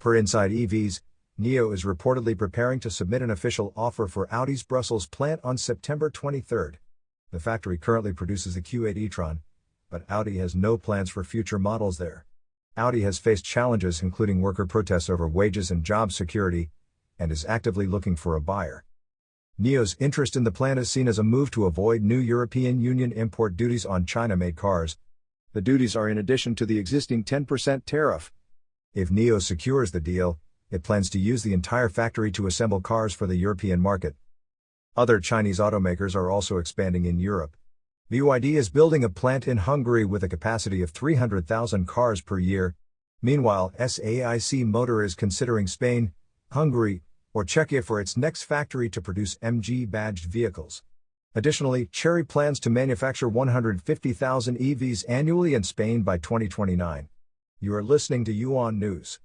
Per Inside EVs, NIO is reportedly preparing to submit an official offer for Audi's Brussels plant on September 23. The factory currently produces the Q8 E-Tron, but Audi has no plans for future models there. Audi has faced challenges including worker protests over wages and job security, and is actively looking for a buyer. NIO's interest in the plant is seen as a move to avoid new European Union import duties on China-made cars. The duties are in addition to the existing 10% tariff. If NIO secures the deal, it plans to use the entire factory to assemble cars for the European market. Other Chinese automakers are also expanding in Europe. BYD is building a plant in Hungary with a capacity of 300,000 cars per year. Meanwhile, SAIC Motor is considering Spain, Hungary, or Czechia for its next factory to produce MG-badged vehicles. Additionally, Chery plans to manufacture 150,000 EVs annually in Spain by 2029. You are listening to Yuan News.